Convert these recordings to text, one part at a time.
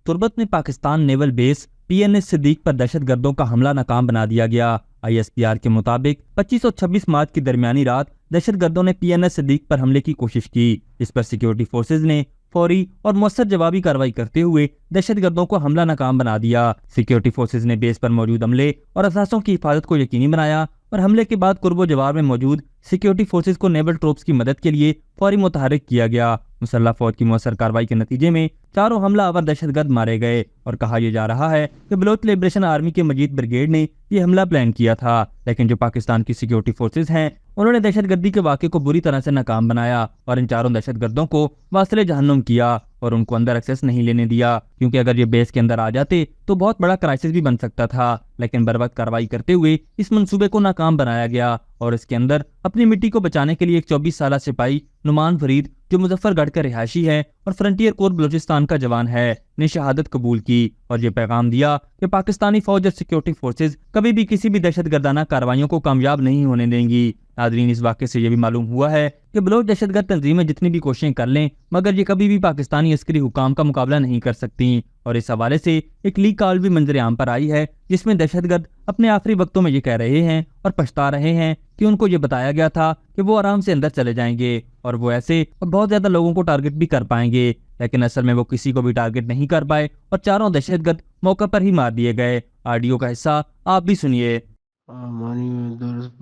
तुर्बत में Pakistan naval base PNS Siddiq पर दहशत गर्दों का हमला नाकाम बना दिया गया। ISPR के मुताबिक 25 और 26 मार्च की दरमियानी रात दहशत गर्दों ने PNS सिद्दीक पर हमले की कोशिश की। इस पर सिक्योरिटी फोर्सेज ने फौरी और मौसर जवाबी कार्रवाई करते हुए दहशत गर्दों को हमला नाकाम बना दिया। सिक्योरिटी फोर्सेज ने बेस पर मौजूद अमले और असासों की हिफाजत को यकीनी बनाया और हमले के बाद कुर्बो जवार में मौजूद सिक्योरिटी फोर्सेज को नेवल ट्रूप्स की मदद के लिए फौरी मुतहरिक किया गया। मुसल्लह फौज की मौसर कार्रवाई के नतीजे में चारों हमलावर दहशतगर्द मारे गए और कहा यह जा रहा है कि बलोच लिबरेशन आर्मी के मजीद ब्रिगेड ने यह हमला प्लान किया था, लेकिन जो पाकिस्तान की सिक्योरिटी फोर्सेज हैं उन्होंने दहशतगर्दी के वाक़े को बुरी तरह से नाकाम बनाया और इन चारों दहशतगर्दों को वासिले जहन्नुम किया और उनको अंदर एक्सेस नहीं लेने दिया, क्योंकि अगर ये बेस के अंदर आ जाते तो बहुत बड़ा क्राइसिस भी बन सकता था। लेकिन बर्वक्त कार्रवाई करते हुए इस मंसूबे को नाकाम बनाया गया और इसके अंदर अपनी मिट्टी को बचाने के लिए एक 24 साल सिपाही नुमान फरीद, जो मुजफ्फरगढ़ का रिहायशी है और फ्रंटियर कोर बलूचिस्तान का जवान है, ने शहादत कबूल की और ये पैगाम दिया कि पाकिस्तानी फौज और सिक्योरिटी फोर्सेज कभी भी किसी भी दहशतगर्दाना कार्रवाइयों को कामयाब नहीं होने देंगी। नादरीन, इस वाक़े से यह भी मालूम हुआ है कि बलोच दहशतगर्द तंजीमें जितनी भी कोशिशें कर लें मगर ये कभी भी पाकिस्तानी अस्करी हुकाम का मुकाबला नहीं कर सकती। और इस हवाले से एक लीक कॉल भी मंजर आम पर आई है जिसमें दहशतगर्द अपने आखिरी वक्तों में ये कह रहे हैं और पछता रहे हैं कि उनको ये बताया गया था कि वो आराम से अंदर चले जाएंगे और वो ऐसे और बहुत ज्यादा लोगों को टारगेट भी कर पाएंगे, लेकिन असल में वो किसी को भी टारगेट नहीं कर पाए और चारों दहशतगर्द मौके पर ही मार दिए गए। ऑडियो का हिस्सा आप भी सुनिए।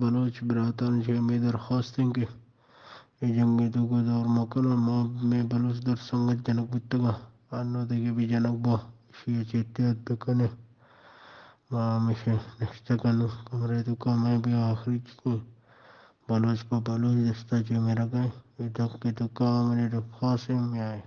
बलोच बरातान में दरख्वास्तें के जंगी तो दौर मकन में बलोच दर संगत जनक बितगा अन्नो देगे भी जनक बो शिया चेत्यात बेकने मामिशे नष्टकन कमरे तो का मैं भी आखिरी की बलोच पर बलोच दस्ता जो मेरा गए ये तक के तो का मैंने तो फांसे में आए।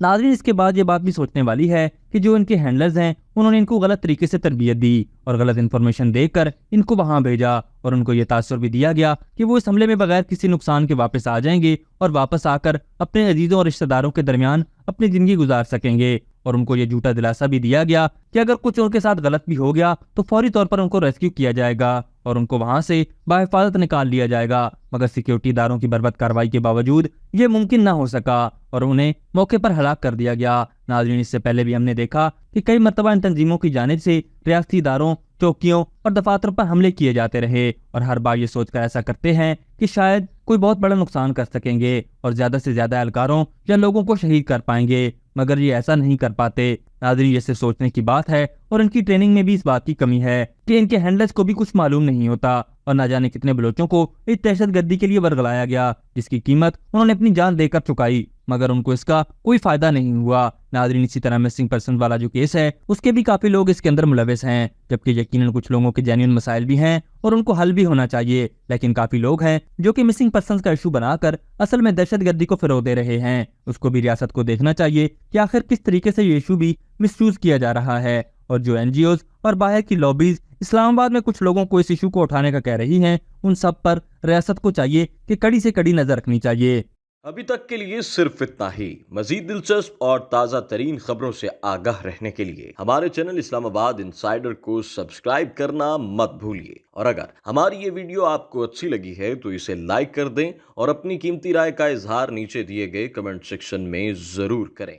नाज़रीन, इसके बाद ये बात भी सोचने वाली है कि जो इनके हैंडलर्स हैं उन्होंने इनको गलत तरीके से तरबियत दी और गलत इन्फॉर्मेशन देकर इनको वहां भेजा और उनको ये तासुर भी दिया गया कि वो इस हमले में बगैर किसी नुकसान के वापस आ जाएंगे और वापस आकर अपने अजीजों और रिश्तेदारों के दरमियान अपनी जिंदगी गुजार सकेंगे। और उनको ये झूठा दिलासा भी दिया गया कि अगर कुछ उनके साथ गलत भी हो गया तो फौरी तौर पर उनको रेस्क्यू किया जाएगा और उनको वहां से बाहिफाजत निकाल लिया जाएगा। मगर सिक्योरिटी इदारों की बर्बाद कार्रवाई के बावजूद ये मुमकिन न हो सका और उन्हें मौके पर हलाक कर दिया गया। नाज़रीन, इससे पहले भी हमने देखा कि कई मरतबा इन तंजीमों की जानिब से रियासती इदारों, चौकियों और दफातर पर हमले किए जाते रहे और हर बार ये सोचकर ऐसा करते हैं कि शायद कोई बहुत बड़ा नुकसान कर सकेंगे और ज्यादा से ज्यादा एहलकारों या लोगों को शहीद कर पाएंगे, मगर ये ऐसा नहीं कर पाते। नाज़रीन, ये सिर्फ सोचने की बात है और इनकी ट्रेनिंग में भी इस बात की कमी है कि इनके हैंडलर्स को भी कुछ मालूम नहीं होता और न जाने कितने बलोचों को इस दहशतगर्दी के लिए बरगलाया गया जिसकी कीमत उन्होंने अपनी जान देकर चुकाई, मगर उनको इसका कोई फायदा नहीं हुआ। नाज़रीन, इसी तरह मिसिंग पर्सन वाला जो केस है उसके भी काफी लोग इसके अंदर मुलविस हैं, जबकि यकीनन कुछ लोगों के जेन्युइन मसाइल भी हैं और उनको हल भी होना चाहिए, लेकिन काफी लोग हैं जो कि मिसिंग पर्सन का इशू बनाकर असल में दहशतगर्दी को फरोग दे रहे हैं। उसको भी रियासत को देखना चाहिए कि आखिर किस तरीके से ये इशू भी मिसयूज किया जा रहा है और जो NGOs और बाहर की लॉबीज इस्लामाबाद में कुछ लोगों को इस इशू को उठाने का कह रही हैं, उन सब पर रियासत को चाहिए कि कड़ी से कड़ी नजर रखनी चाहिए। अभी तक के लिए सिर्फ इतना ही। मजीद दिलचस्प और ताज़ा तरीन खबरों से आगाह रहने के लिए हमारे चैनल इस्लामाबाद इंसाइडर को सब्सक्राइब करना मत भूलिए और अगर हमारी ये वीडियो आपको अच्छी लगी है तो इसे लाइक कर दें और अपनी कीमती राय का इजहार नीचे दिए गए कमेंट सेक्शन में जरूर करें।